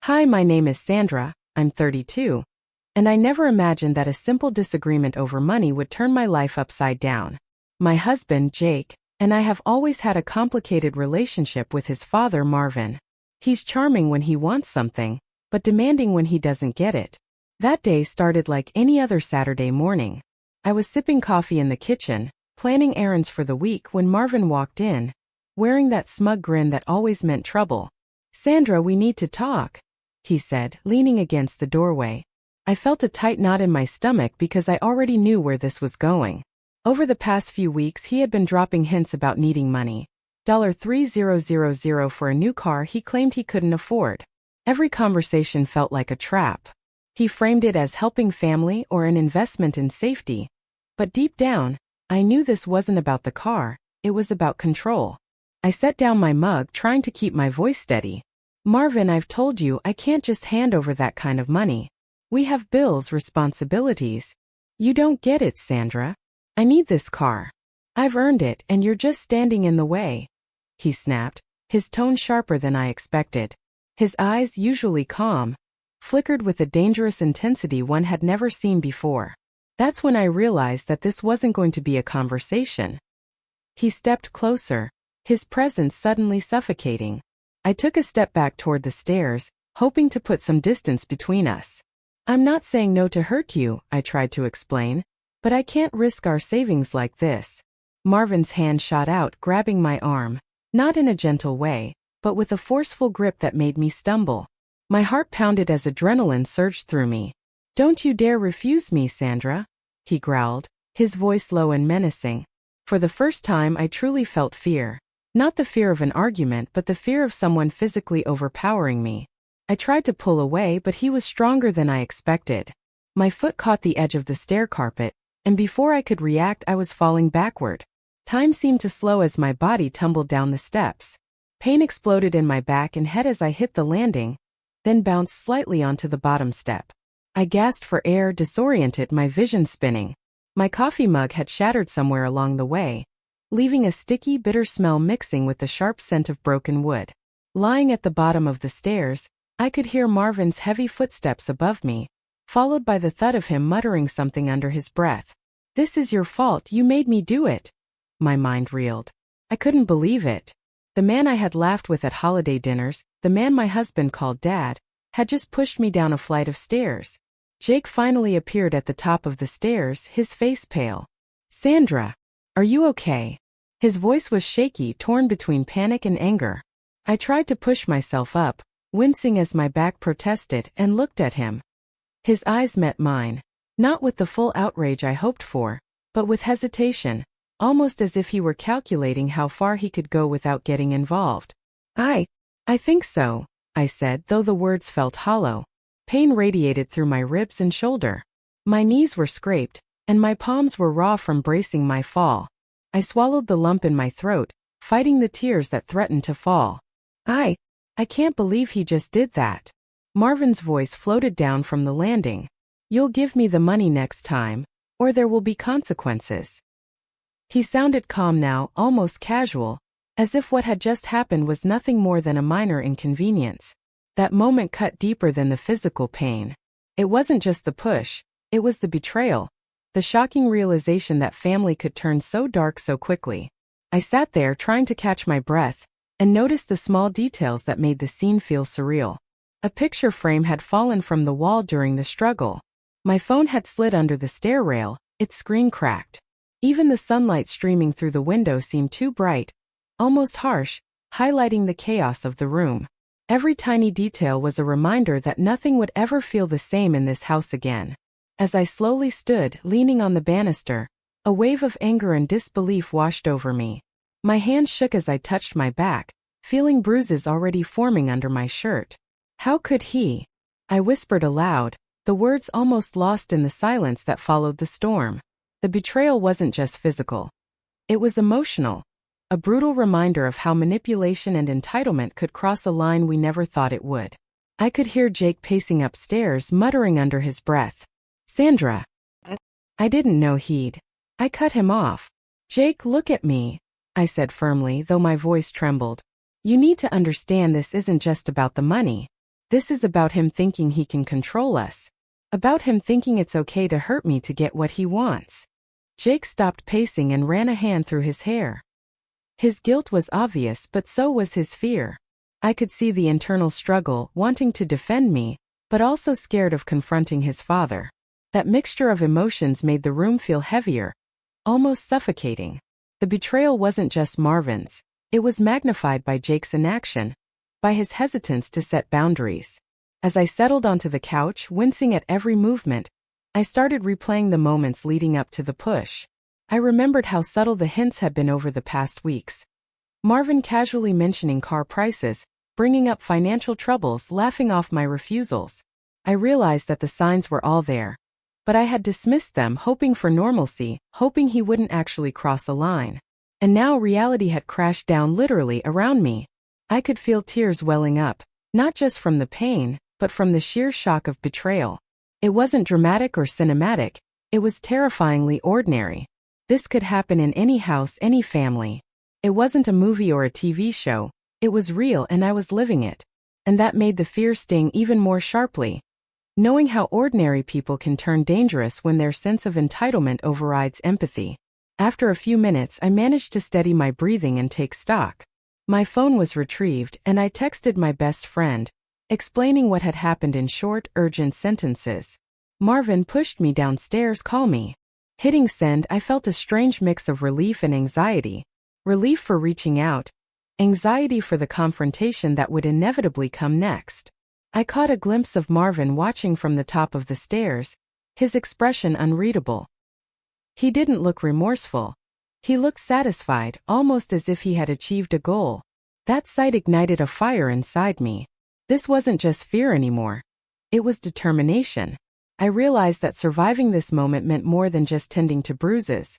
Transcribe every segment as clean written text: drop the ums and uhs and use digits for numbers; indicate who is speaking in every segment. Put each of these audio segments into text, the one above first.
Speaker 1: Hi, my name is Sandra, I'm 32. And I never imagined that a simple disagreement over money would turn my life upside down. My husband, Jake, and I have always had a complicated relationship with his father, Marvin. He's charming when he wants something, but demanding when he doesn't get it. That day started like any other Saturday morning. I was sipping coffee in the kitchen, planning errands for the week when Marvin walked in, wearing that smug grin that always meant trouble. "Sandra, we need to talk," he said, leaning against the doorway. I felt a tight knot in my stomach because I already knew where this was going. Over the past few weeks he had been dropping hints about needing money. $3,000 for a new car he claimed he couldn't afford. Every conversation felt like a trap. He framed it as helping family or an investment in safety. But deep down, I knew this wasn't about the car, it was about control. I set down my mug, trying to keep my voice steady. "Marvin, I've told you I can't just hand over that kind of money. We have bills, responsibilities. You don't get it, Sandra. I need this car. I've earned it and you're just standing in the way," he snapped, his tone sharper than I expected. His eyes, usually calm, flickered with a dangerous intensity one had never seen before. That's when I realized that this wasn't going to be a conversation. He stepped closer, his presence suddenly suffocating. I took a step back toward the stairs, hoping to put some distance between us. "I'm not saying no to hurt you," I tried to explain, "but I can't risk our savings like this." Marvin's hand shot out, grabbing my arm, not in a gentle way, but with a forceful grip that made me stumble. My heart pounded as adrenaline surged through me. "Don't you dare refuse me, Sandra," he growled, his voice low and menacing. For the first time I truly felt fear. Not the fear of an argument, but the fear of someone physically overpowering me. I tried to pull away, but he was stronger than I expected. My foot caught the edge of the stair carpet, and before I could react I was falling backward. Time seemed to slow as my body tumbled down the steps. Pain exploded in my back and head as I hit the landing, then bounced slightly onto the bottom step. I gasped for air, disoriented, my vision spinning. My coffee mug had shattered somewhere along the way, leaving a sticky, bitter smell mixing with the sharp scent of broken wood. Lying at the bottom of the stairs, I could hear Marvin's heavy footsteps above me, followed by the thud of him muttering something under his breath. "This is your fault, you made me do it." My mind reeled. I couldn't believe it. The man I had laughed with at holiday dinners, the man my husband called Dad, had just pushed me down a flight of stairs. Jake finally appeared at the top of the stairs, his face pale. "Sandra, are you okay?" His voice was shaky, torn between panic and anger. I tried to push myself up, wincing as my back protested, and looked at him. His eyes met mine, not with the full outrage I hoped for, but with hesitation, almost as if he were calculating how far he could go without getting involved. I think so," I said, though the words felt hollow. Pain radiated through my ribs and shoulder. My knees were scraped, and my palms were raw from bracing my fall. I swallowed the lump in my throat, fighting the tears that threatened to fall. I can't believe he just did that." Marvin's voice floated down from the landing. "You'll give me the money next time, or there will be consequences." He sounded calm now, almost casual, as if what had just happened was nothing more than a minor inconvenience. That moment cut deeper than the physical pain. It wasn't just the push, it was the betrayal, the shocking realization that family could turn so dark so quickly. I sat there trying to catch my breath, and noticed the small details that made the scene feel surreal. A picture frame had fallen from the wall during the struggle. My phone had slid under the stair rail, its screen cracked. Even the sunlight streaming through the window seemed too bright, almost harsh, highlighting the chaos of the room. Every tiny detail was a reminder that nothing would ever feel the same in this house again. As I slowly stood, leaning on the banister, a wave of anger and disbelief washed over me. My hands shook as I touched my back, feeling bruises already forming under my shirt. "How could he?" I whispered aloud, the words almost lost in the silence that followed the storm. The betrayal wasn't just physical. It was emotional. A brutal reminder of how manipulation and entitlement could cross a line we never thought it would. I could hear Jake pacing upstairs, muttering under his breath. "Sandra." I didn't know he'd. I cut him off. "Jake, look at me," I said firmly, though my voice trembled. "You need to understand this isn't just about the money. This is about him thinking he can control us. About him thinking it's okay to hurt me to get what he wants. Jake stopped pacing and ran a hand through his hair. His guilt was obvious, but so was his fear. I could see the internal struggle, wanting to defend me, but also scared of confronting his father. That mixture of emotions made the room feel heavier, almost suffocating. The betrayal wasn't just Marvin's. It was magnified by Jake's inaction, by his hesitance to set boundaries. As I settled onto the couch, wincing at every movement, I started replaying the moments leading up to the push. I remembered how subtle the hints had been over the past weeks. Marvin casually mentioning car prices, bringing up financial troubles, laughing off my refusals. I realized that the signs were all there. But I had dismissed them, hoping for normalcy, hoping he wouldn't actually cross a line. And now reality had crashed down literally around me. I could feel tears welling up, not just from the pain, but from the sheer shock of betrayal. It wasn't dramatic or cinematic, it was terrifyingly ordinary. This could happen in any house, any family. It wasn't a movie or a TV show, it was real and I was living it. And that made the fear sting even more sharply. Knowing how ordinary people can turn dangerous when their sense of entitlement overrides empathy. After a few minutes, I managed to steady my breathing and take stock. My phone was retrieved and I texted my best friend, explaining what had happened in short, urgent sentences. Marvin pushed me downstairs. Call me. Hitting send, I felt a strange mix of relief and anxiety. Relief for reaching out, anxiety for the confrontation that would inevitably come next. I caught a glimpse of Marvin watching from the top of the stairs, his expression unreadable. He didn't look remorseful. He looked satisfied, almost as if he had achieved a goal. That sight ignited a fire inside me. This wasn't just fear anymore. It was determination. I realized that surviving this moment meant more than just tending to bruises.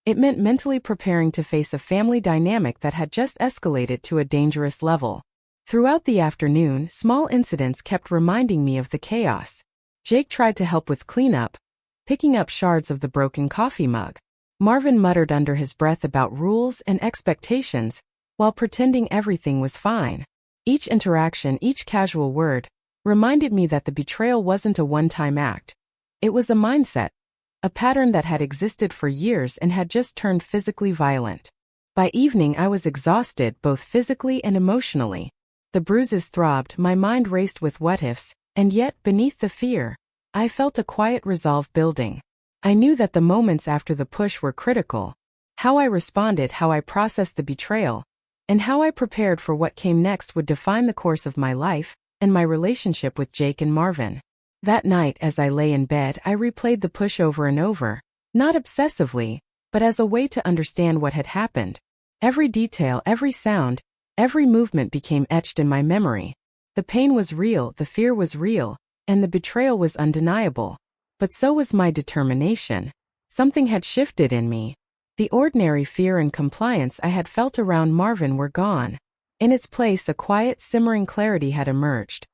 Speaker 1: It meant mentally preparing to face a family dynamic that had just escalated to a dangerous level. Throughout the afternoon, small incidents kept reminding me of the chaos. Jake tried to help with cleanup, picking up shards of the broken coffee mug. Marvin muttered under his breath about rules and expectations, while pretending everything was fine. Each interaction, each casual word, reminded me that the betrayal wasn't a one-time act. It was a mindset, a pattern that had existed for years and had just turned physically violent. By evening, I was exhausted, both physically and emotionally. The bruises throbbed, my mind raced with what-ifs, and yet, beneath the fear, I felt a quiet resolve building. I knew that the moments after the push were critical. How I responded, how I processed the betrayal, and how I prepared for what came next would define the course of my life and my relationship with Jake and Marvin. That night, as I lay in bed, I replayed the push over and over, not obsessively, but as a way to understand what had happened. Every detail, every sound, every movement became etched in my memory. The pain was real, the fear was real, and the betrayal was undeniable. But so was my determination. Something had shifted in me. The ordinary fear and compliance I had felt around Marvin were gone. In its place, a quiet, simmering clarity had emerged.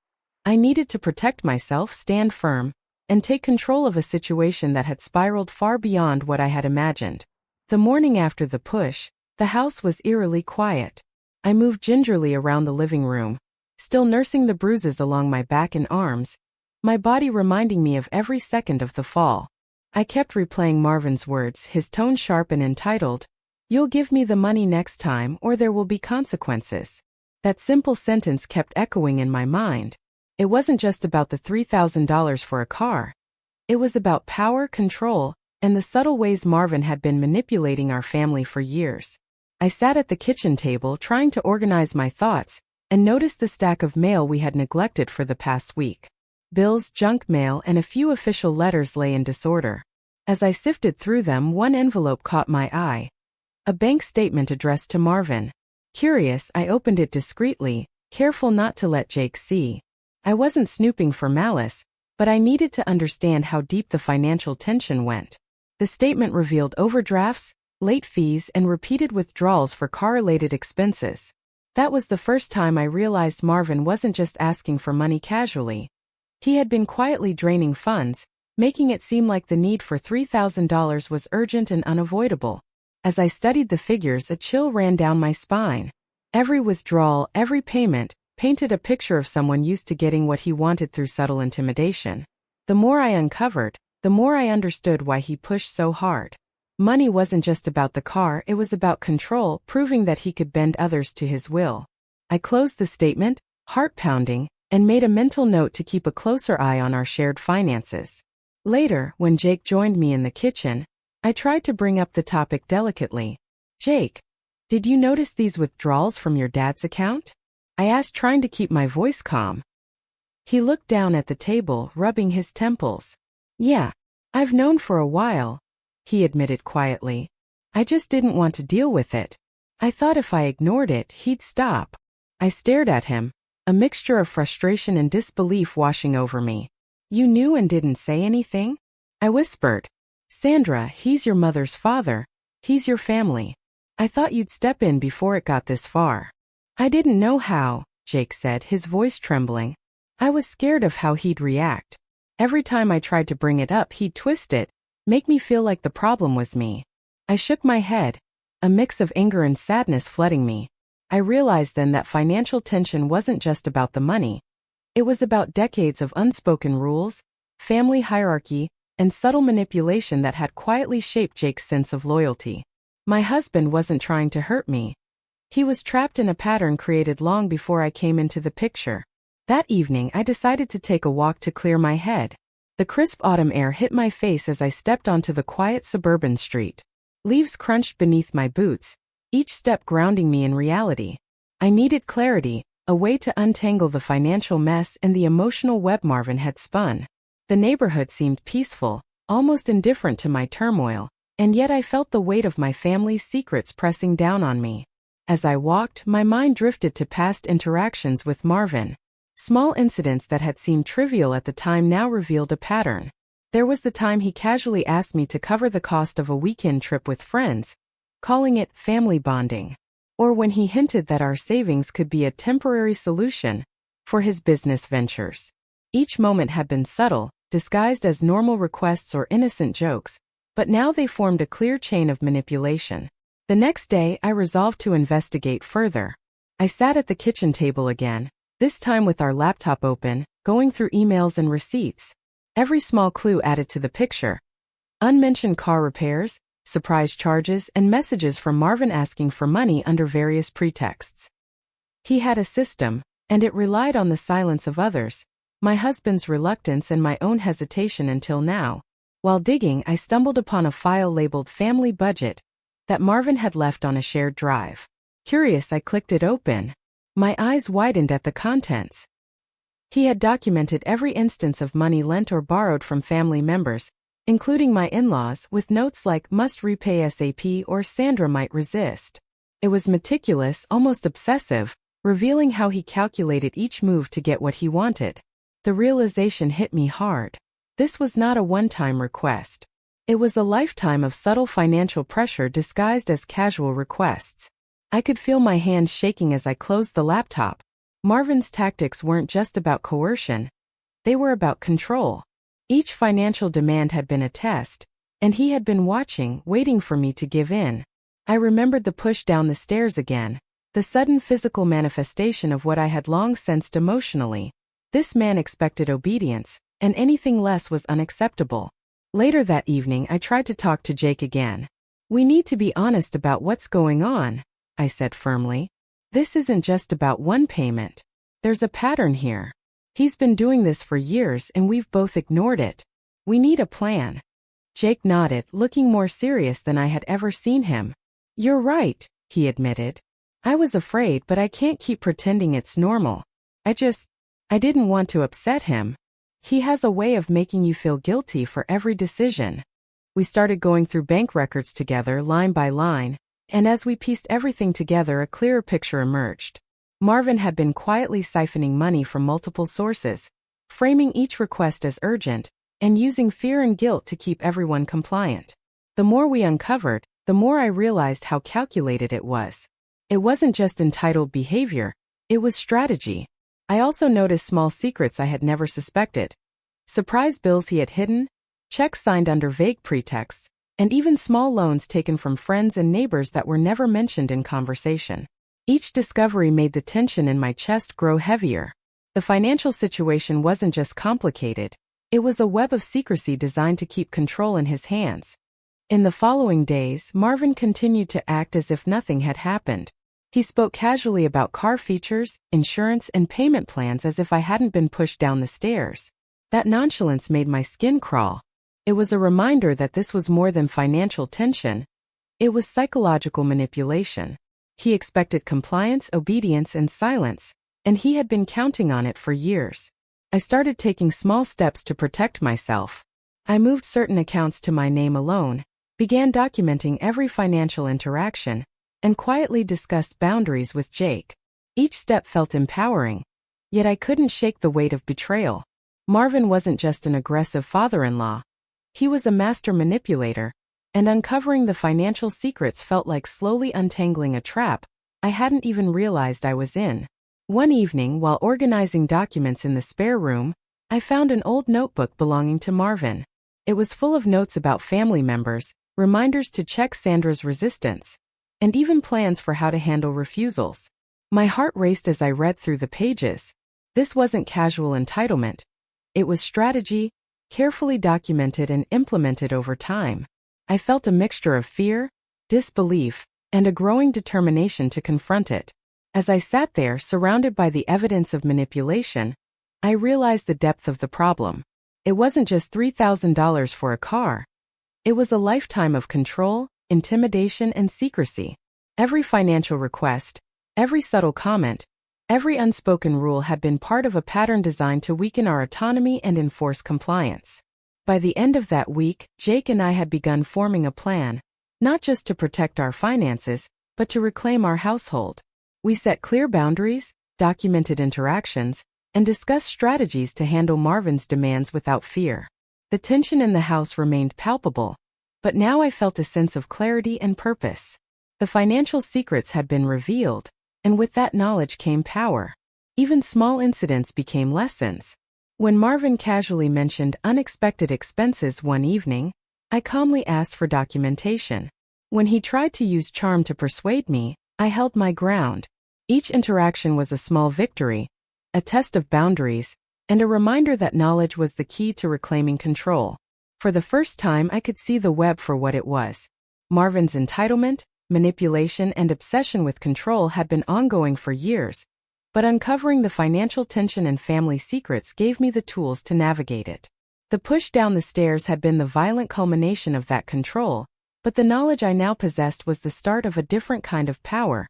Speaker 1: I needed to protect myself, stand firm, and take control of a situation that had spiraled far beyond what I had imagined. The morning after the push, the house was eerily quiet. I moved gingerly around the living room, still nursing the bruises along my back and arms, my body reminding me of every second of the fall. I kept replaying Marvin's words, his tone sharp and entitled, "You'll give me the money next time or there will be consequences." That simple sentence kept echoing in my mind. It wasn't just about the $3,000 for a car. It was about power, control, and the subtle ways Marvin had been manipulating our family for years. I sat at the kitchen table trying to organize my thoughts and noticed the stack of mail we had neglected for the past week. Bills, junk mail, and a few official letters lay in disorder. As I sifted through them, one envelope caught my eye. A bank statement addressed to Marvin. Curious, I opened it discreetly, careful not to let Jake see. I wasn't snooping for malice, but I needed to understand how deep the financial tension went. The statement revealed overdrafts, late fees, and repeated withdrawals for car-related expenses. That was the first time I realized Marvin wasn't just asking for money casually. He had been quietly draining funds, making it seem like the need for $3,000 was urgent and unavoidable. As I studied the figures, a chill ran down my spine. Every withdrawal, every payment, painted a picture of someone used to getting what he wanted through subtle intimidation. The more I uncovered, the more I understood why he pushed so hard. Money wasn't just about the car, it was about control, proving that he could bend others to his will. I closed the statement, heart pounding, and made a mental note to keep a closer eye on our shared finances. Later, when Jake joined me in the kitchen, I tried to bring up the topic delicately. "Jake, did you notice these withdrawals from your dad's account?" I asked, trying to keep my voice calm. He looked down at the table, rubbing his temples. "Yeah, I've known for a while," he admitted quietly. "I just didn't want to deal with it. I thought if I ignored it, he'd stop." I stared at him, a mixture of frustration and disbelief washing over me. "You knew and didn't say anything?" I whispered. "Sandra, he's your mother's father. He's your family. I thought you'd step in before it got this far." "I didn't know how," Jake said, his voice trembling. "I was scared of how he'd react. Every time I tried to bring it up, he'd twist it, make me feel like the problem was me." I shook my head, a mix of anger and sadness flooding me. I realized then that financial tension wasn't just about the money. It was about decades of unspoken rules, family hierarchy, and subtle manipulation that had quietly shaped Jake's sense of loyalty. My husband wasn't trying to hurt me. He was trapped in a pattern created long before I came into the picture. That evening, I decided to take a walk to clear my head. The crisp autumn air hit my face as I stepped onto the quiet suburban street. Leaves crunched beneath my boots, each step grounding me in reality. I needed clarity, a way to untangle the financial mess and the emotional web Marvin had spun. The neighborhood seemed peaceful, almost indifferent to my turmoil, and yet I felt the weight of my family's secrets pressing down on me. As I walked, my mind drifted to past interactions with Marvin. Small incidents that had seemed trivial at the time now revealed a pattern. There was the time he casually asked me to cover the cost of a weekend trip with friends, calling it family bonding. Or when he hinted that our savings could be a temporary solution for his business ventures. Each moment had been subtle, disguised as normal requests or innocent jokes, but now they formed a clear chain of manipulation. The next day, I resolved to investigate further. I sat at the kitchen table again, this time with our laptop open, going through emails and receipts. Every small clue added to the picture. Unmentioned car repairs, surprise charges, and messages from Marvin asking for money under various pretexts. He had a system, and it relied on the silence of others, my husband's reluctance and my own hesitation until now. While digging, I stumbled upon a file labeled Family Budget that Marvin had left on a shared drive. Curious, I clicked it open. My eyes widened at the contents. He had documented every instance of money lent or borrowed from family members, including my in-laws, with notes like "must repay ASAP" or "Sandra might resist." It was meticulous, almost obsessive, revealing how he calculated each move to get what he wanted. The realization hit me hard. This was not a one-time request. It was a lifetime of subtle financial pressure disguised as casual requests. I could feel my hands shaking as I closed the laptop. Marvin's tactics weren't just about coercion. They were about control. Each financial demand had been a test, and he had been watching, waiting for me to give in. I remembered the push down the stairs again, the sudden physical manifestation of what I had long sensed emotionally. This man expected obedience, and anything less was unacceptable. Later that evening, I tried to talk to Jake again. "We need to be honest about what's going on," I said firmly. "This isn't just about one payment. There's a pattern here. He's been doing this for years and we've both ignored it. We need a plan." Jake nodded, looking more serious than I had ever seen him. "You're right," he admitted. "I was afraid, but I can't keep pretending it's normal. I didn't want to upset him. He has a way of making you feel guilty for every decision." We started going through bank records together, line by line, and as we pieced everything together, a clearer picture emerged. Marvin had been quietly siphoning money from multiple sources, framing each request as urgent, and using fear and guilt to keep everyone compliant. The more we uncovered, the more I realized how calculated it was. It wasn't just entitled behavior, it was strategy. I also noticed small secrets I had never suspected. Surprise bills he had hidden, checks signed under vague pretexts, and even small loans taken from friends and neighbors that were never mentioned in conversation. Each discovery made the tension in my chest grow heavier. The financial situation wasn't just complicated, it was a web of secrecy designed to keep control in his hands. In the following days, Marvin continued to act as if nothing had happened. He spoke casually about car features, insurance, and payment plans as if I hadn't been pushed down the stairs. That nonchalance made my skin crawl. It was a reminder that this was more than financial tension. It was psychological manipulation. He expected compliance, obedience, and silence, and he had been counting on it for years. I started taking small steps to protect myself. I moved certain accounts to my name alone, began documenting every financial interaction, and quietly discussed boundaries with Jake. Each step felt empowering, yet I couldn't shake the weight of betrayal. Marvin wasn't just an aggressive father-in-law. He was a master manipulator, and uncovering the financial secrets felt like slowly untangling a trap I hadn't even realized I was in. One evening, while organizing documents in the spare room, I found an old notebook belonging to Marvin. It was full of notes about family members, reminders to check Sandra's resistance, and even plans for how to handle refusals. My heart raced as I read through the pages. This wasn't casual entitlement. It was strategy, carefully documented and implemented over time. I felt a mixture of fear, disbelief, and a growing determination to confront it. As I sat there, surrounded by the evidence of manipulation, I realized the depth of the problem. It wasn't just $3,000 for a car. It was a lifetime of control, intimidation, and secrecy. Every financial request, every subtle comment, every unspoken rule had been part of a pattern designed to weaken our autonomy and enforce compliance. By the end of that week, Jake and I had begun forming a plan, not just to protect our finances, but to reclaim our household. We set clear boundaries, documented interactions, and discussed strategies to handle Marvin's demands without fear. The tension in the house remained palpable, but now I felt a sense of clarity and purpose. The financial secrets had been revealed, and with that knowledge came power. Even small incidents became lessons. When Marvin casually mentioned unexpected expenses one evening, I calmly asked for documentation. When he tried to use charm to persuade me, I held my ground. Each interaction was a small victory, a test of boundaries, and a reminder that knowledge was the key to reclaiming control. For the first time, I could see the web for what it was. Marvin's entitlement, manipulation, and obsession with control had been ongoing for years, but uncovering the financial tension and family secrets gave me the tools to navigate it. The push down the stairs had been the violent culmination of that control, but the knowledge I now possessed was the start of a different kind of power,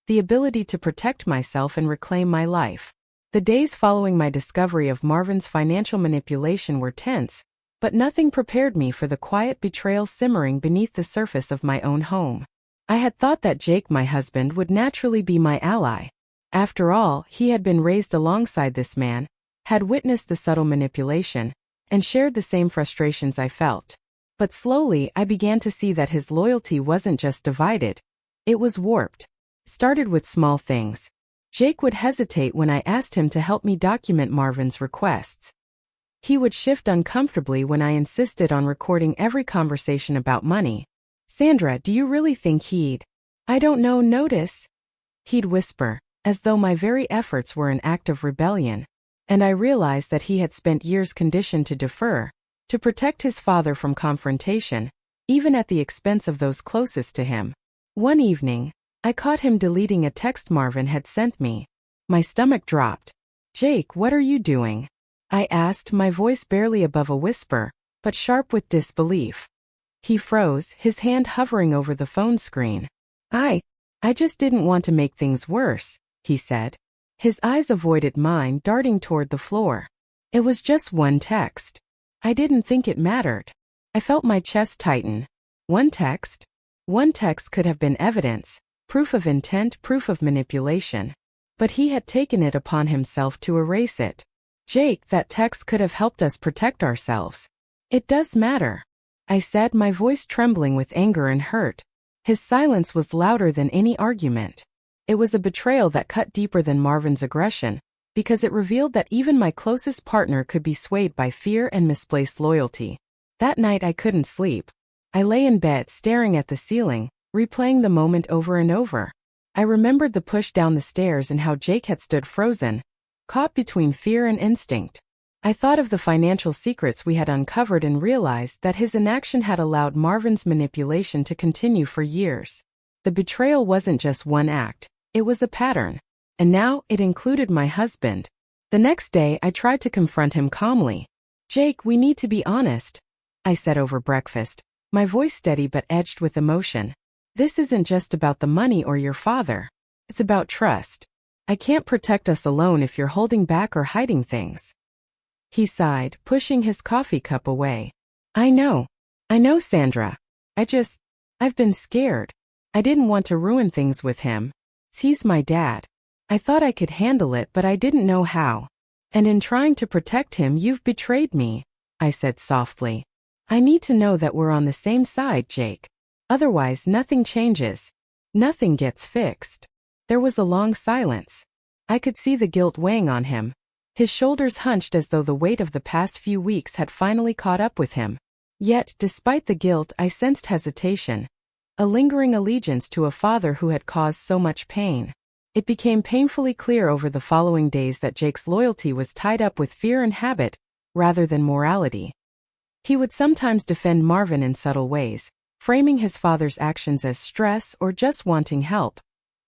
Speaker 1: the ability to protect myself and reclaim my life. The days following my discovery of Marvin's financial manipulation were tense, but nothing prepared me for the quiet betrayal simmering beneath the surface of my own home. I had thought that Jake, my husband, would naturally be my ally. After all, he had been raised alongside this man, had witnessed the subtle manipulation, and shared the same frustrations I felt. But slowly, I began to see that his loyalty wasn't just divided, it was warped. Started with small things. Jake would hesitate when I asked him to help me document Marvin's requests. He would shift uncomfortably when I insisted on recording every conversation about money. "Sandra, do you really think he'd, I don't know, notice?" He'd whisper, as though my very efforts were an act of rebellion. And I realized that he had spent years conditioned to defer, to protect his father from confrontation, even at the expense of those closest to him. One evening, I caught him deleting a text Marvin had sent me. My stomach dropped. "Jake, what are you doing?" I asked, my voice barely above a whisper, but sharp with disbelief. He froze, his hand hovering over the phone screen. I just didn't want to make things worse," he said. His eyes avoided mine, darting toward the floor. It was just one text. I didn't think it mattered. I felt my chest tighten. One text? One text could have been evidence, proof of intent, proof of manipulation. But he had taken it upon himself to erase it. "Jake, that text could have helped us protect ourselves." "It does matter," I said, my voice trembling with anger and hurt. His silence was louder than any argument. It was a betrayal that cut deeper than Marvin's aggression, because it revealed that even my closest partner could be swayed by fear and misplaced loyalty. That night I couldn't sleep. I lay in bed staring at the ceiling, replaying the moment over and over. I remembered the push down the stairs and how Jake had stood frozen, caught between fear and instinct. I thought of the financial secrets we had uncovered and realized that his inaction had allowed Marvin's manipulation to continue for years. The betrayal wasn't just one act, it was a pattern. And now it included my husband. The next day, I tried to confront him calmly. "Jake, we need to be honest," I said over breakfast, my voice steady but edged with emotion. "This isn't just about the money or your father. It's about trust. I can't protect us alone if you're holding back or hiding things." He sighed, pushing his coffee cup away. I know, Sandra. I've been scared. I didn't want to ruin things with him. He's my dad. I thought I could handle it, but I didn't know how. And in trying to protect him, you've betrayed me," I said softly. "I need to know that we're on the same side, Jake. Otherwise, nothing changes. Nothing gets fixed." There was a long silence. I could see the guilt weighing on him. His shoulders hunched as though the weight of the past few weeks had finally caught up with him. Yet, despite the guilt, I sensed hesitation, a lingering allegiance to a father who had caused so much pain. It became painfully clear over the following days that Jake's loyalty was tied up with fear and habit, rather than morality. He would sometimes defend Marvin in subtle ways, framing his father's actions as stress or just wanting help,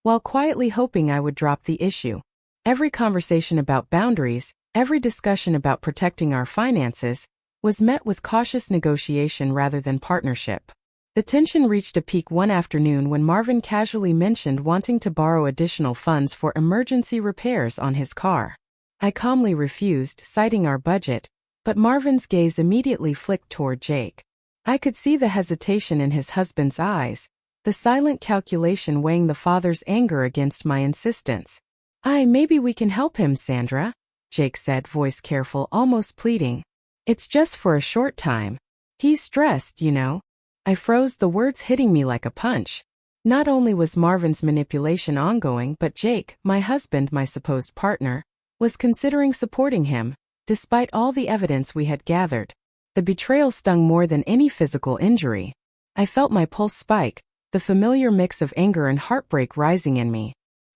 Speaker 1: while quietly hoping I would drop the issue. Every conversation about boundaries, every discussion about protecting our finances, was met with cautious negotiation rather than partnership. The tension reached a peak one afternoon when Marvin casually mentioned wanting to borrow additional funds for emergency repairs on his car. I calmly refused, citing our budget, but Marvin's gaze immediately flicked toward Jake. I could see the hesitation in his husband's eyes, the silent calculation weighing the father's anger against my insistence. Maybe we can help him, Sandra," Jake said, voice careful, almost pleading. "It's just for a short time. He's stressed, you know." I froze, the words hitting me like a punch. Not only was Marvin's manipulation ongoing, but Jake, my husband, my supposed partner, was considering supporting him, despite all the evidence we had gathered. The betrayal stung more than any physical injury. I felt my pulse spike, the familiar mix of anger and heartbreak rising in me.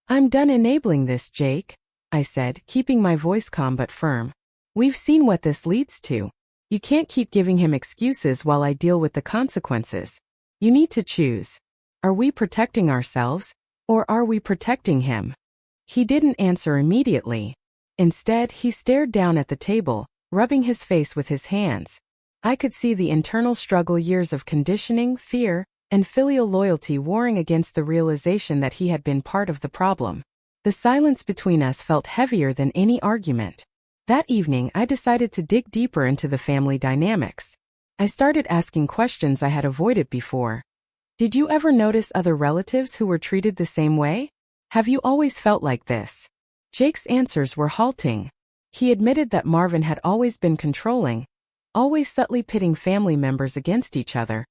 Speaker 1: "I'm done enabling this, Jake," I said, keeping my voice calm but firm. "We've seen what this leads to. You can't keep giving him excuses while I deal with the consequences. You need to choose. Are we protecting ourselves, or are we protecting him?" He didn't answer immediately. Instead, he stared down at the table, rubbing his face with his hands. I could see the internal struggle, years of conditioning, fear, and filial loyalty warring against the realization that he had been part of the problem. The silence between us felt heavier than any argument. That evening, I decided to dig deeper into the family dynamics. I started asking questions I had avoided before. Did you ever notice other relatives who were treated the same way? Have you always felt like this? Jake's answers were halting. He admitted that Marvin had always been controlling, always subtly pitting family members against each other,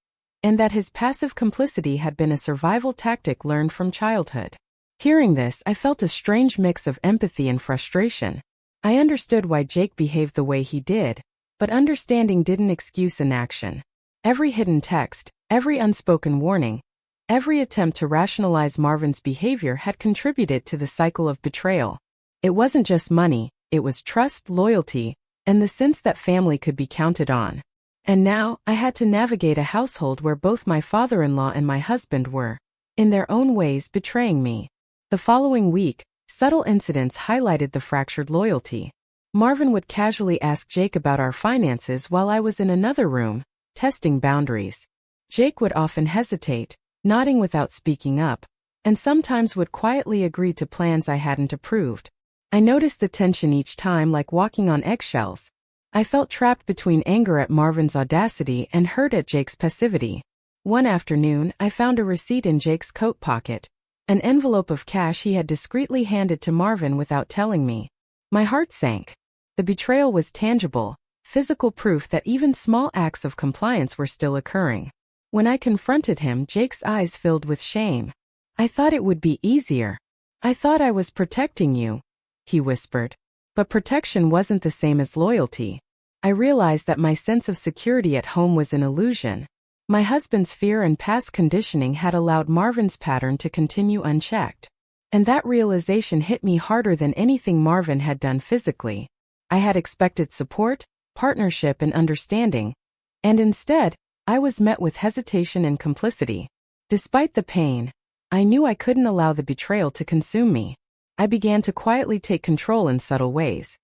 Speaker 1: and that his passive complicity had been a survival tactic learned from childhood. Hearing this, I felt a strange mix of empathy and frustration. I understood why Jake behaved the way he did, but understanding didn't excuse inaction. Every hidden text, every unspoken warning, every attempt to rationalize Marvin's behavior had contributed to the cycle of betrayal. It wasn't just money, it was trust, loyalty, and the sense that family could be counted on. And now, I had to navigate a household where both my father-in-law and my husband were, in their own ways, betraying me. The following week, subtle incidents highlighted the fractured loyalty. Marvin would casually ask Jake about our finances while I was in another room, testing boundaries. Jake would often hesitate, nodding without speaking up, and sometimes would quietly agree to plans I hadn't approved. I noticed the tension each time, like walking on eggshells. I felt trapped between anger at Marvin's audacity and hurt at Jake's passivity. One afternoon, I found a receipt in Jake's coat pocket, an envelope of cash he had discreetly handed to Marvin without telling me. My heart sank. The betrayal was tangible, physical proof that even small acts of compliance were still occurring. When I confronted him, Jake's eyes filled with shame. "I thought it would be easier. I thought I was protecting you," he whispered. But protection wasn't the same as loyalty. I realized that my sense of security at home was an illusion. My husband's fear and past conditioning had allowed Marvin's pattern to continue unchecked. And that realization hit me harder than anything Marvin had done physically. I had expected support, partnership, and understanding, and instead, I was met with hesitation and complicity. Despite the pain, I knew I couldn't allow the betrayal to consume me. I began to quietly take control in subtle ways,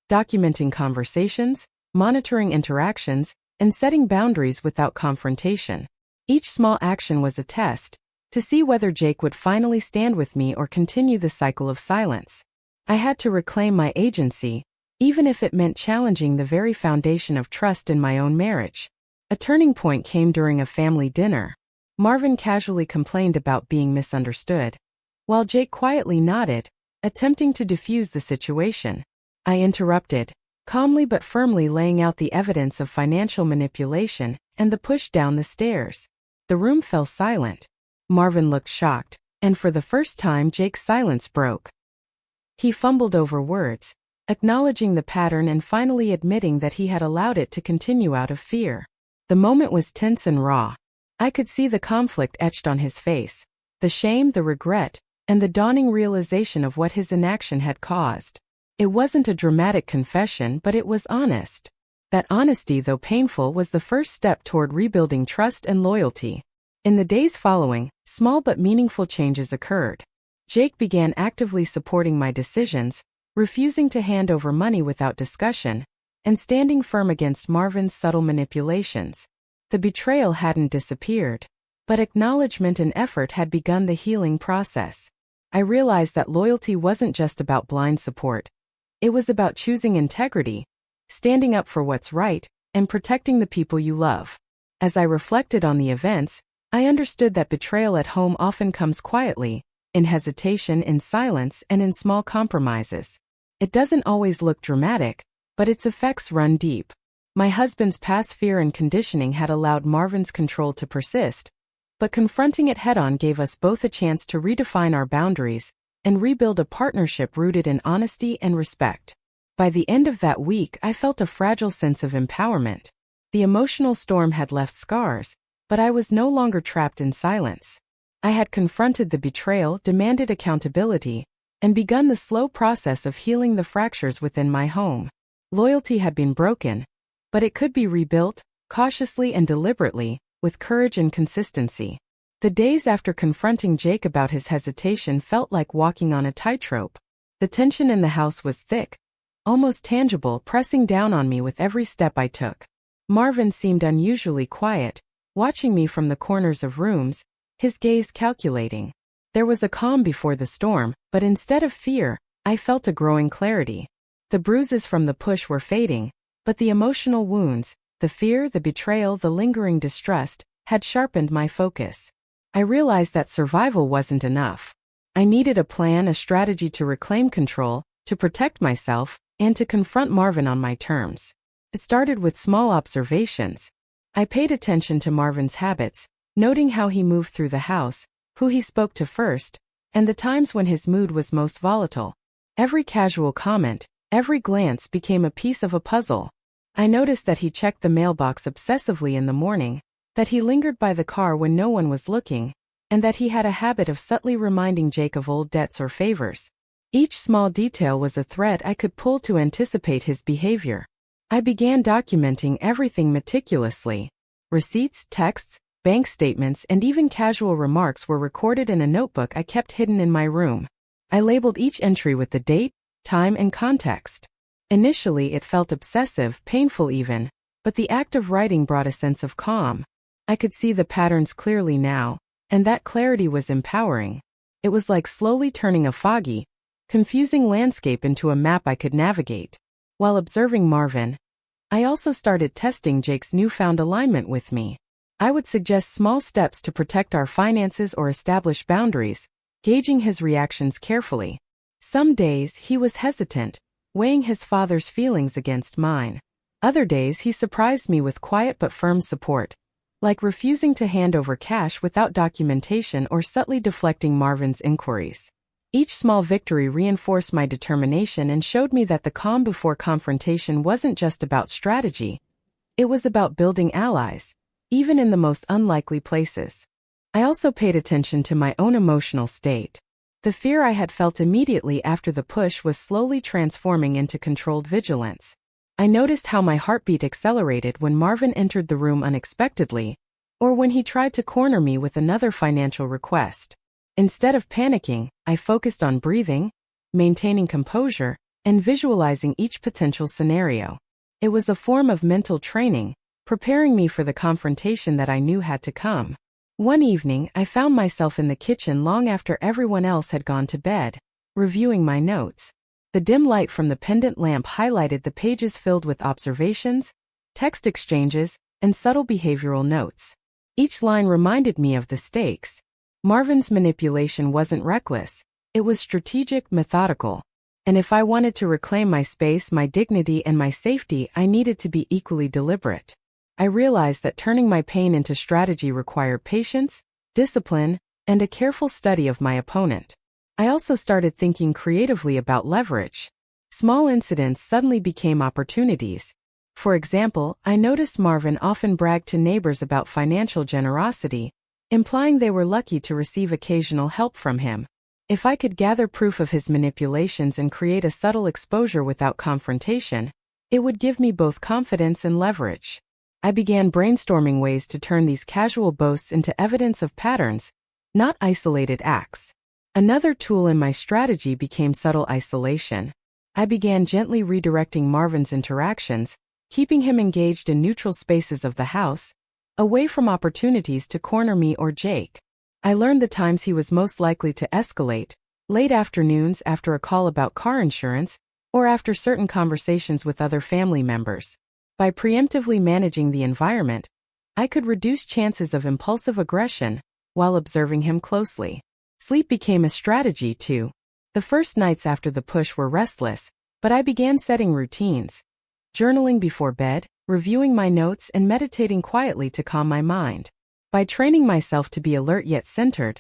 Speaker 1: documenting conversations, monitoring interactions, and setting boundaries without confrontation. Each small action was a test, to see whether Jake would finally stand with me or continue the cycle of silence. I had to reclaim my agency, even if it meant challenging the very foundation of trust in my own marriage. A turning point came during a family dinner. Marvin casually complained about being misunderstood, while Jake quietly nodded, attempting to defuse the situation. I interrupted, calmly but firmly laying out the evidence of financial manipulation and the push down the stairs. The room fell silent. Marvin looked shocked, and for the first time Jake's silence broke. He fumbled over words, acknowledging the pattern and finally admitting that he had allowed it to continue out of fear. The moment was tense and raw. I could see the conflict etched on his face, the shame, the regret, and the dawning realization of what his inaction had caused. It wasn't a dramatic confession, but it was honest. That honesty, though painful, was the first step toward rebuilding trust and loyalty. In the days following, small but meaningful changes occurred. Jake began actively supporting my decisions, refusing to hand over money without discussion, and standing firm against Marvin's subtle manipulations. The betrayal hadn't disappeared, but acknowledgement and effort had begun the healing process. I realized that loyalty wasn't just about blind support. It was about choosing integrity, standing up for what's right, and protecting the people you love. As I reflected on the events, I understood that betrayal at home often comes quietly, in hesitation, in silence, and in small compromises. It doesn't always look dramatic, but its effects run deep. My husband's past fear and conditioning had allowed Marvin's control to persist, but confronting it head-on gave us both a chance to redefine our boundaries and rebuild a partnership rooted in honesty and respect. By the end of that week, I felt a fragile sense of empowerment. The emotional storm had left scars, but I was no longer trapped in silence. I had confronted the betrayal, demanded accountability, and begun the slow process of healing the fractures within my home. Loyalty had been broken, but it could be rebuilt, cautiously and deliberately, with courage and consistency. The days after confronting Jake about his hesitation felt like walking on a tightrope. The tension in the house was thick, almost tangible, pressing down on me with every step I took. Marvin seemed unusually quiet, watching me from the corners of rooms, his gaze calculating. There was a calm before the storm, but instead of fear, I felt a growing clarity. The bruises from the push were fading, but the emotional wounds, the fear, the betrayal, the lingering distrust, had sharpened my focus. I realized that survival wasn't enough. I needed a plan, a strategy to reclaim control, to protect myself, and to confront Marvin on my terms. It started with small observations. I paid attention to Marvin's habits, noting how he moved through the house, who he spoke to first, and the times when his mood was most volatile. Every casual comment, every glance became a piece of a puzzle. I noticed that he checked the mailbox obsessively in the morning, that he lingered by the car when no one was looking, and that he had a habit of subtly reminding Jake of old debts or favors. Each small detail was a thread I could pull to anticipate his behavior. I began documenting everything meticulously. Receipts, texts, bank statements, and even casual remarks were recorded in a notebook I kept hidden in my room. I labeled each entry with the date, time, and context. Initially, it felt obsessive, painful even, but the act of writing brought a sense of calm. I could see the patterns clearly now, and that clarity was empowering. It was like slowly turning a foggy, confusing landscape into a map I could navigate. While observing Marvin, I also started testing Jake's newfound alignment with me. I would suggest small steps to protect our finances or establish boundaries, gauging his reactions carefully. Some days he was hesitant, weighing his father's feelings against mine. Other days he surprised me with quiet but firm support, like refusing to hand over cash without documentation or subtly deflecting Marvin's inquiries. Each small victory reinforced my determination and showed me that the calm before confrontation wasn't just about strategy. It was about building allies. even in the most unlikely places. I also paid attention to my own emotional state. The fear I had felt immediately after the push was slowly transforming into controlled vigilance. I noticed how my heartbeat accelerated when Marvin entered the room unexpectedly, or when he tried to corner me with another financial request. Instead of panicking, I focused on breathing, maintaining composure, and visualizing each potential scenario. It was a form of mental training, preparing me for the confrontation that I knew had to come. One evening, I found myself in the kitchen long after everyone else had gone to bed, reviewing my notes. The dim light from the pendant lamp highlighted the pages filled with observations, text exchanges, and subtle behavioral notes. Each line reminded me of the stakes. Marvin's manipulation wasn't reckless. It was strategic, methodical. And if I wanted to reclaim my space, my dignity, and my safety, I needed to be equally deliberate. I realized that turning my pain into strategy required patience, discipline, and a careful study of my opponent. I also started thinking creatively about leverage. Small incidents suddenly became opportunities. For example, I noticed Marvin often bragged to neighbors about financial generosity, implying they were lucky to receive occasional help from him. If I could gather proof of his manipulations and create a subtle exposure without confrontation, it would give me both confidence and leverage. I began brainstorming ways to turn these casual boasts into evidence of patterns, not isolated acts. Another tool in my strategy became subtle isolation. I began gently redirecting Marvin's interactions, keeping him engaged in neutral spaces of the house, away from opportunities to corner me or Jake. I learned the times he was most likely to escalate: late afternoons after a call about car insurance, or after certain conversations with other family members. By preemptively managing the environment, I could reduce chances of impulsive aggression while observing him closely. Sleep became a strategy too. The first nights after the push were restless, but I began setting routines. Journaling before bed, reviewing my notes, and meditating quietly to calm my mind. By training myself to be alert yet centered,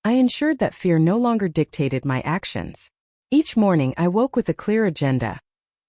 Speaker 1: I ensured that fear no longer dictated my actions. Each morning I woke with a clear agenda: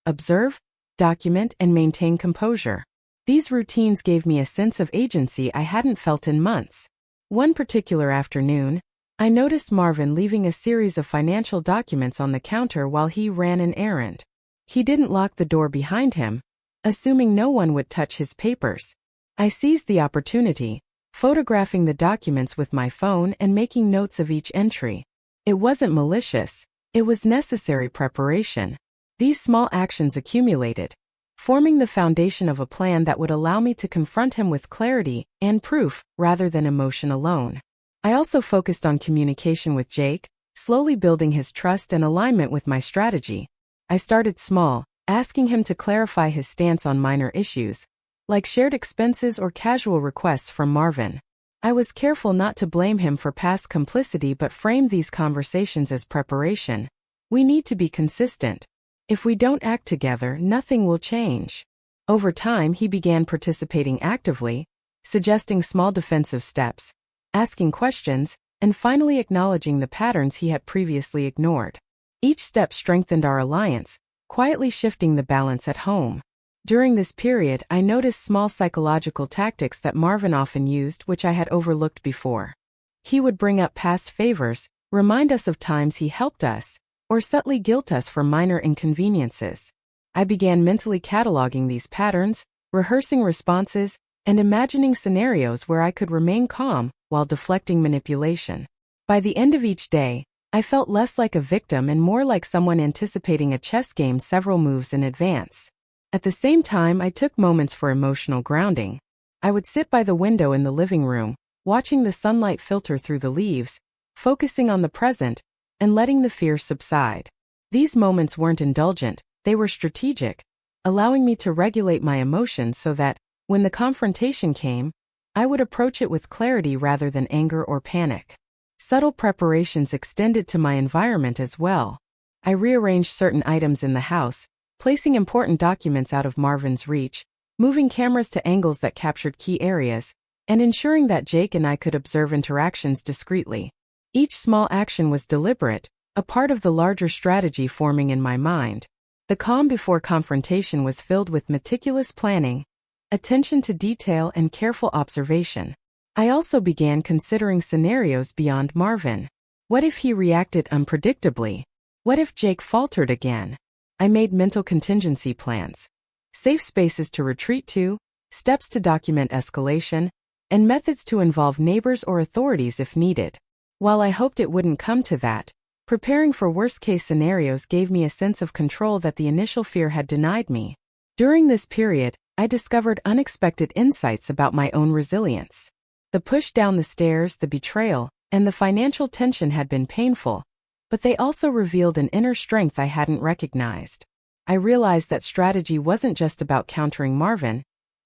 Speaker 1: observe, document, and maintain composure. These routines gave me a sense of agency I hadn't felt in months. One particular afternoon, I noticed Marvin leaving a series of financial documents on the counter while he ran an errand. He didn't lock the door behind him, assuming no one would touch his papers. I seized the opportunity, photographing the documents with my phone and making notes of each entry. It wasn't malicious, it was necessary preparation. These small actions accumulated, forming the foundation of a plan that would allow me to confront him with clarity and proof rather than emotion alone. I also focused on communication with Jake, slowly building his trust and alignment with my strategy. I started small, asking him to clarify his stance on minor issues, like shared expenses or casual requests from Marvin. I was careful not to blame him for past complicity but framed these conversations as preparation. We need to be consistent. If we don't act together, nothing will change. Over time, he began participating actively, suggesting small defensive steps, asking questions, and finally acknowledging the patterns he had previously ignored. Each step strengthened our alliance, quietly shifting the balance at home. During this period, I noticed small psychological tactics that Marvin often used which I had overlooked before. He would bring up past favors, remind us of times he helped us, or subtly guilt us for minor inconveniences. I began mentally cataloging these patterns, rehearsing responses, and imagining scenarios where I could remain calm while deflecting manipulation. By the end of each day, I felt less like a victim and more like someone anticipating a chess game several moves in advance. At the same time, I took moments for emotional grounding. I would sit by the window in the living room, watching the sunlight filter through the leaves, focusing on the present, and letting the fear subside. These moments weren't indulgent, they were strategic, allowing me to regulate my emotions so that, when the confrontation came, I would approach it with clarity rather than anger or panic. Subtle preparations extended to my environment as well. I rearranged certain items in the house, placing important documents out of Marvin's reach, moving cameras to angles that captured key areas, and ensuring that Jake and I could observe interactions discreetly. Each small action was deliberate, a part of the larger strategy forming in my mind. The calm before confrontation was filled with meticulous planning, attention to detail and careful observation. I also began considering scenarios beyond Marvin. What if he reacted unpredictably? What if Jake faltered again? I made mental contingency plans. Safe spaces to retreat to, steps to document escalation, and methods to involve neighbors or authorities if needed. While I hoped it wouldn't come to that, preparing for worst-case scenarios gave me a sense of control that the initial fear had denied me. During this period, I discovered unexpected insights about my own resilience. The push down the stairs, the betrayal, and the financial tension had been painful, but they also revealed an inner strength I hadn't recognized. I realized that strategy wasn't just about countering Marvin.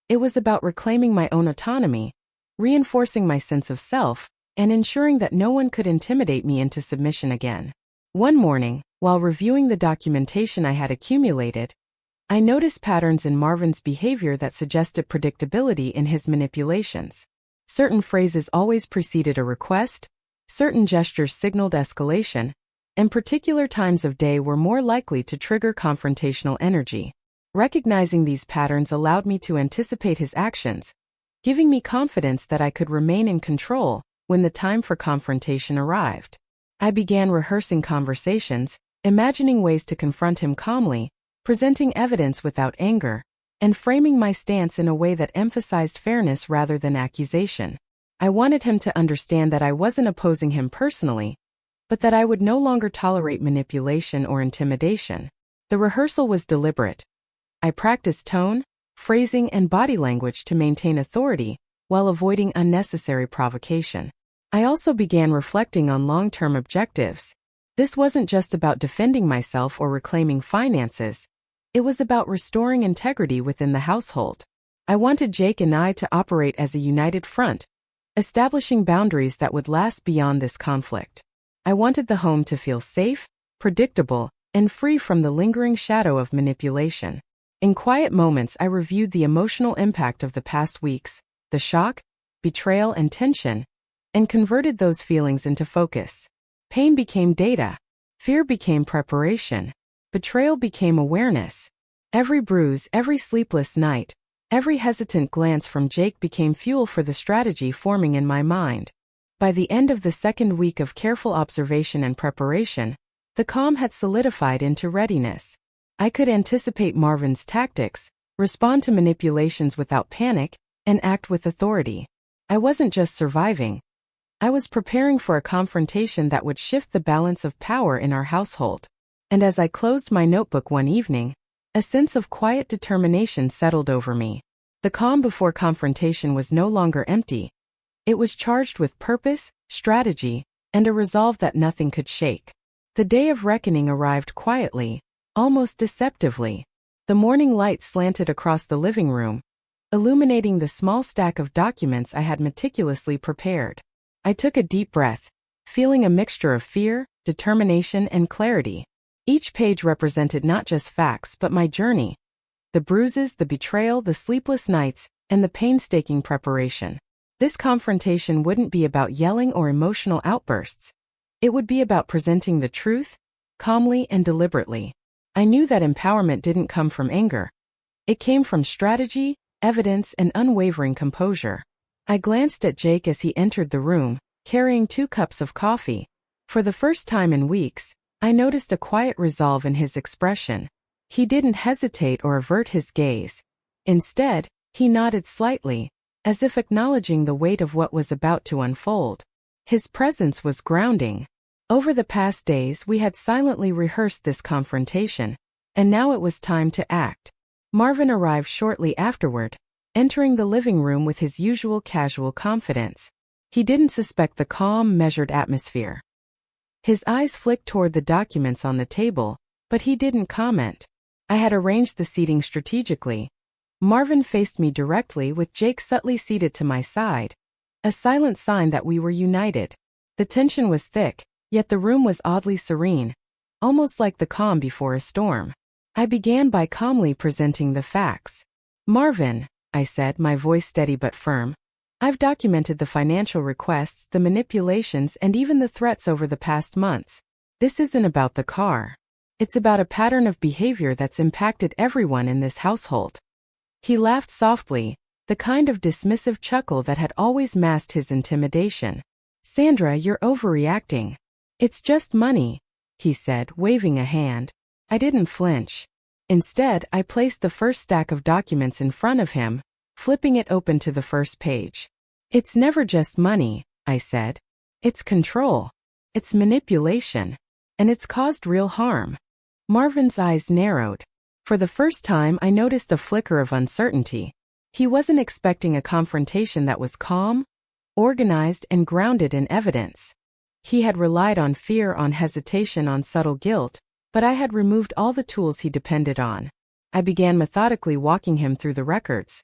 Speaker 1: It was about reclaiming my own autonomy, reinforcing my sense of self, and ensuring that no one could intimidate me into submission again. One morning, while reviewing the documentation I had accumulated, I noticed patterns in Marvin's behavior that suggested predictability in his manipulations. Certain phrases always preceded a request, certain gestures signaled escalation, and particular times of day were more likely to trigger confrontational energy. Recognizing these patterns allowed me to anticipate his actions, giving me confidence that I could remain in control when the time for confrontation arrived. I began rehearsing conversations, imagining ways to confront him calmly, presenting evidence without anger, and framing my stance in a way that emphasized fairness rather than accusation. I wanted him to understand that I wasn't opposing him personally, but that I would no longer tolerate manipulation or intimidation. The rehearsal was deliberate. I practiced tone, phrasing, and body language to maintain authority while avoiding unnecessary provocation. I also began reflecting on long-term objectives. This wasn't just about defending myself or reclaiming finances. It was about restoring integrity within the household. I wanted Jake and I to operate as a united front, establishing boundaries that would last beyond this conflict. I wanted the home to feel safe, predictable, and free from the lingering shadow of manipulation. In quiet moments, I reviewed the emotional impact of the past weeks, the shock, betrayal, and tension, and converted those feelings into focus. Pain became data. Fear became preparation. Betrayal became awareness. Every bruise, every sleepless night, every hesitant glance from Jake became fuel for the strategy forming in my mind. By the end of the second week of careful observation and preparation, the calm had solidified into readiness. I could anticipate Marvin's tactics, respond to manipulations without panic, and act with authority. I wasn't just surviving. I was preparing for a confrontation that would shift the balance of power in our household. And as I closed my notebook one evening, a sense of quiet determination settled over me. The calm before confrontation was no longer empty. It was charged with purpose, strategy, and a resolve that nothing could shake. The day of reckoning arrived quietly, almost deceptively. The morning light slanted across the living room, illuminating the small stack of documents I had meticulously prepared. I took a deep breath, feeling a mixture of fear, determination, and clarity. Each page represented not just facts but my journey, the bruises, the betrayal, the sleepless nights, and the painstaking preparation. This confrontation wouldn't be about yelling or emotional outbursts. It would be about presenting the truth, calmly and deliberately. I knew that empowerment didn't come from anger. It came from strategy, evidence, and unwavering composure. I glanced at Jake as he entered the room, carrying 2 cups of coffee. For the first time in weeks, I noticed a quiet resolve in his expression. He didn't hesitate or avert his gaze. Instead, he nodded slightly, as if acknowledging the weight of what was about to unfold. His presence was grounding. Over the past days, we had silently rehearsed this confrontation, and now it was time to act. Marvin arrived shortly afterward, entering the living room with his usual casual confidence. He didn't suspect the calm, measured atmosphere. His eyes flicked toward the documents on the table, but he didn't comment. I had arranged the seating strategically. Marvin faced me directly with Jake subtly seated to my side, a silent sign that we were united. The tension was thick, yet the room was oddly serene, almost like the calm before a storm. I began by calmly presenting the facts. "Marvin," I said, my voice steady but firm, "I've documented the financial requests, the manipulations, and even the threats over the past months. This isn't about the car. It's about a pattern of behavior that's impacted everyone in this household." He laughed softly, the kind of dismissive chuckle that had always masked his intimidation. Sandra, you're overreacting. It's just money, he said, waving a hand. I didn't flinch. Instead, I placed the first stack of documents in front of him, flipping it open to the first page. It's never just money, I said. It's control. It's manipulation. And it's caused real harm. Marvin's eyes narrowed. For the first time, I noticed a flicker of uncertainty. He wasn't expecting a confrontation that was calm, organized, and grounded in evidence. He had relied on fear, on hesitation, on subtle guilt, but I had removed all the tools he depended on. I began methodically walking him through the records.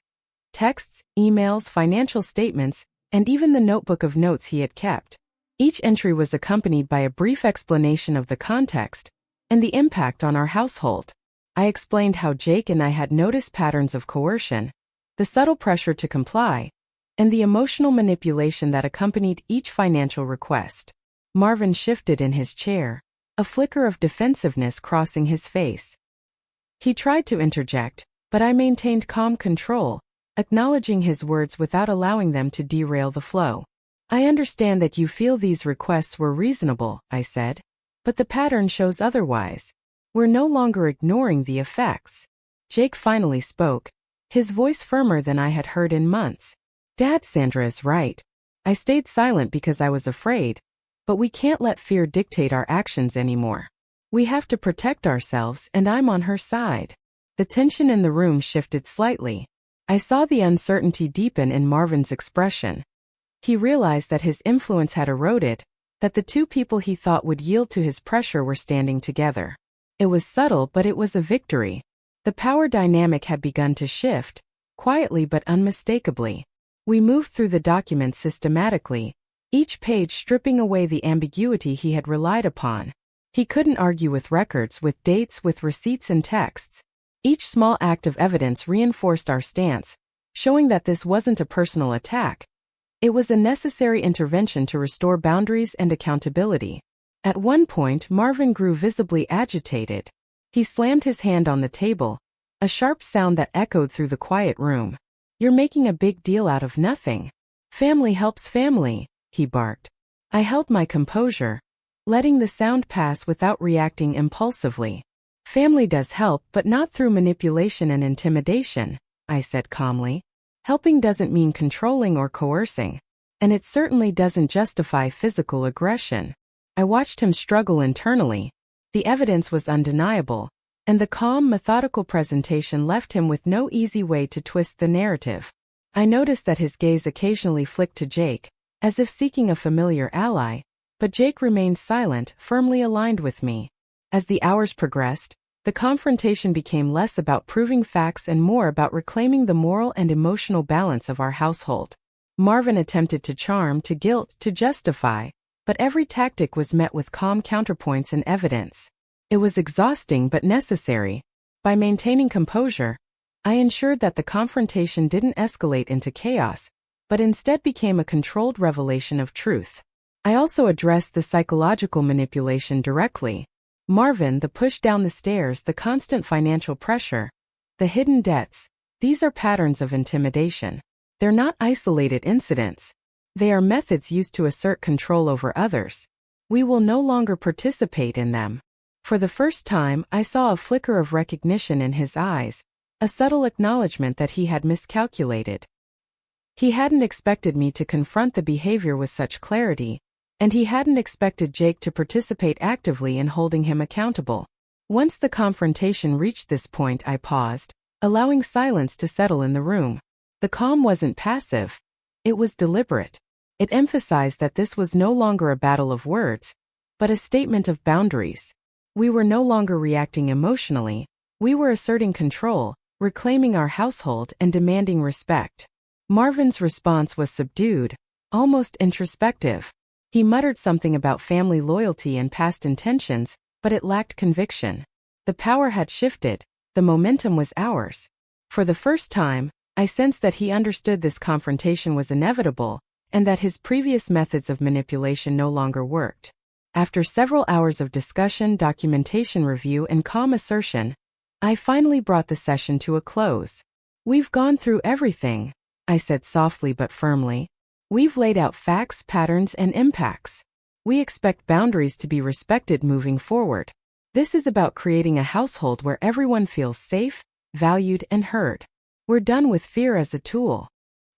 Speaker 1: Texts, emails, financial statements, and even the notebook of notes he had kept. Each entry was accompanied by a brief explanation of the context and the impact on our household. I explained how Jake and I had noticed patterns of coercion, the subtle pressure to comply, and the emotional manipulation that accompanied each financial request. Marvin shifted in his chair, a flicker of defensiveness crossing his face. He tried to interject, but I maintained calm control, acknowledging his words without allowing them to derail the flow. I understand that you feel these requests were reasonable, I said, but the pattern shows otherwise. We're no longer ignoring the effects. Jake finally spoke, his voice firmer than I had heard in months. Dad, Sandra is right. I stayed silent because I was afraid, but we can't let fear dictate our actions anymore. We have to protect ourselves, and I'm on her side. The tension in the room shifted slightly. I saw the uncertainty deepen in Marvin's expression. He realized that his influence had eroded, that the two people he thought would yield to his pressure were standing together. It was subtle, but it was a victory. The power dynamic had begun to shift, quietly but unmistakably. We moved through the documents systematically, each page stripping away the ambiguity he had relied upon. He couldn't argue with records, with dates, with receipts and texts. Each small act of evidence reinforced our stance, showing that this wasn't a personal attack. It was a necessary intervention to restore boundaries and accountability. At one point, Marvin grew visibly agitated. He slammed his hand on the table, a sharp sound that echoed through the quiet room. You're making a big deal out of nothing. Family helps family, he barked. I held my composure, letting the sound pass without reacting impulsively. Family does help, but not through manipulation and intimidation, I said calmly. Helping doesn't mean controlling or coercing, and it certainly doesn't justify physical aggression. I watched him struggle internally. The evidence was undeniable, and the calm, methodical presentation left him with no easy way to twist the narrative. I noticed that his gaze occasionally flicked to Jake, as if seeking a familiar ally, but Jake remained silent, firmly aligned with me. As the hours progressed, the confrontation became less about proving facts and more about reclaiming the moral and emotional balance of our household. Marvin attempted to charm, to guilt, to justify, but every tactic was met with calm counterpoints and evidence. It was exhausting but necessary. By maintaining composure, I ensured that the confrontation didn't escalate into chaos, but instead became a controlled revelation of truth. I also addressed the psychological manipulation directly. Marvin, the push down the stairs, the constant financial pressure, the hidden debts, these are patterns of intimidation. They're not isolated incidents. They are methods used to assert control over others. We will no longer participate in them. For the first time, I saw a flicker of recognition in his eyes, a subtle acknowledgement that he had miscalculated. He hadn't expected me to confront the behavior with such clarity, and he hadn't expected Jake to participate actively in holding him accountable. Once the confrontation reached this point, I paused, allowing silence to settle in the room. The calm wasn't passive. It was deliberate. It emphasized that this was no longer a battle of words, but a statement of boundaries. We were no longer reacting emotionally. We were asserting control, reclaiming our household, and demanding respect. Marvin's response was subdued, almost introspective. He muttered something about family loyalty and past intentions, but it lacked conviction. The power had shifted, the momentum was ours. For the first time, I sensed that he understood this confrontation was inevitable, and that his previous methods of manipulation no longer worked. After several hours of discussion, documentation review, and calm assertion, I finally brought the session to a close. We've gone through everything, I said softly but firmly. We've laid out facts, patterns, and impacts. We expect boundaries to be respected moving forward. This is about creating a household where everyone feels safe, valued, and heard. We're done with fear as a tool.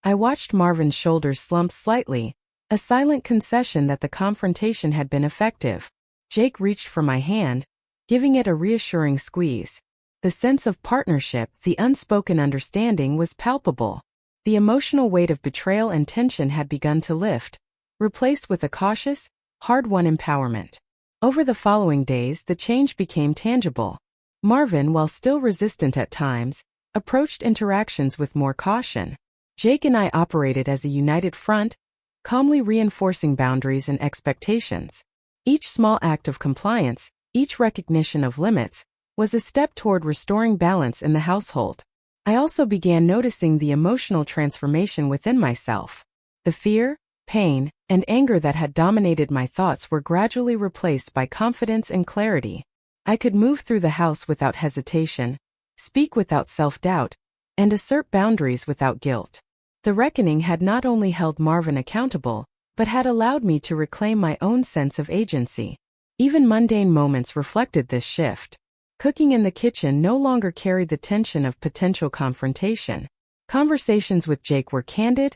Speaker 1: I watched Marvin's shoulders slump slightly, a silent concession that the confrontation had been effective. Jake reached for my hand, giving it a reassuring squeeze. The sense of partnership, the unspoken understanding was palpable. The emotional weight of betrayal and tension had begun to lift, replaced with a cautious, hard-won empowerment. Over the following days, the change became tangible. Marvin, while still resistant at times, approached interactions with more caution. Jake and I operated as a united front, calmly reinforcing boundaries and expectations. Each small act of compliance, each recognition of limits, was a step toward restoring balance in the household. I also began noticing the emotional transformation within myself. The fear, pain, and anger that had dominated my thoughts were gradually replaced by confidence and clarity. I could move through the house without hesitation, speak without self-doubt, and assert boundaries without guilt. The reckoning had not only held Marvin accountable, but had allowed me to reclaim my own sense of agency. Even mundane moments reflected this shift. Cooking in the kitchen no longer carried the tension of potential confrontation. Conversations with Jake were candid,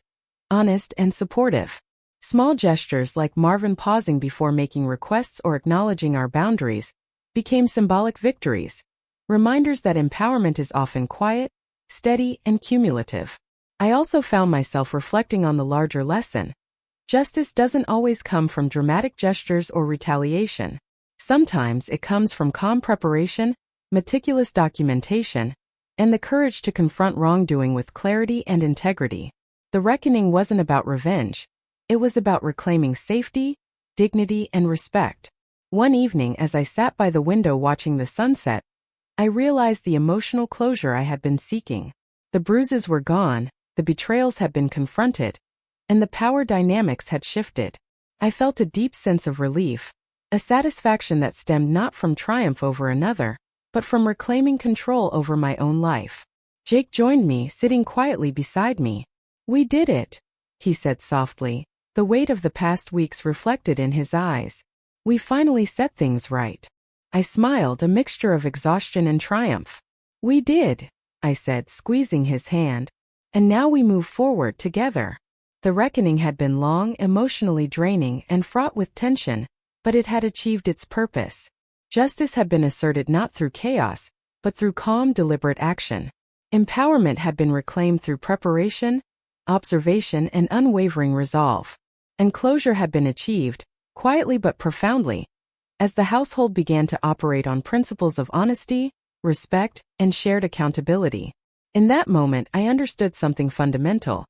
Speaker 1: honest, and supportive. Small gestures like Marvin pausing before making requests or acknowledging our boundaries became symbolic victories, reminders that empowerment is often quiet, steady, and cumulative. I also found myself reflecting on the larger lesson. Justice doesn't always come from dramatic gestures or retaliation. Sometimes it comes from calm preparation, meticulous documentation, and the courage to confront wrongdoing with clarity and integrity. The reckoning wasn't about revenge. It was about reclaiming safety, dignity, and respect. One evening, as I sat by the window watching the sunset, I realized the emotional closure I had been seeking. The bruises were gone, the betrayals had been confronted, and the power dynamics had shifted. I felt a deep sense of relief, a satisfaction that stemmed not from triumph over another, but from reclaiming control over my own life. Jake joined me, sitting quietly beside me. "We did it," he said softly, the weight of the past weeks reflected in his eyes. "We finally set things right." I smiled, a mixture of exhaustion and triumph. "We did," I said, squeezing his hand. "And now we move forward together." The reckoning had been long, emotionally draining, and fraught with tension, but it had achieved its purpose. Justice had been asserted not through chaos, but through calm, deliberate action. Empowerment had been reclaimed through preparation, observation, and unwavering resolve. And closure had been achieved, quietly but profoundly, as the household began to operate on principles of honesty, respect, and shared accountability. In that moment, I understood something fundamental.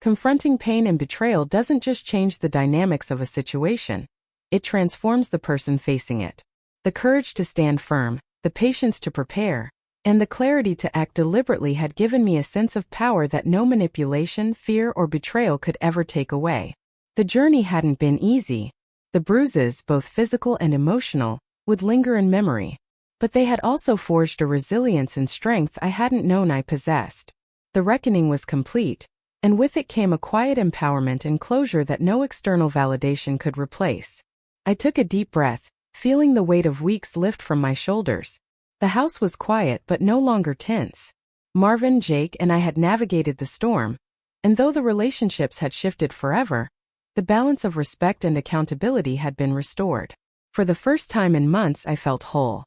Speaker 1: Confronting pain and betrayal doesn't just change the dynamics of a situation. It transforms the person facing it. The courage to stand firm, the patience to prepare, and the clarity to act deliberately had given me a sense of power that no manipulation, fear, or betrayal could ever take away. The journey hadn't been easy. The bruises, both physical and emotional, would linger in memory. But they had also forged a resilience and strength I hadn't known I possessed. The reckoning was complete, and with it came a quiet empowerment and closure that no external validation could replace. I took a deep breath, feeling the weight of weeks lift from my shoulders. The house was quiet but no longer tense. Marvin, Jake, and I had navigated the storm, and though the relationships had shifted forever, the balance of respect and accountability had been restored. For the first time in months, I felt whole.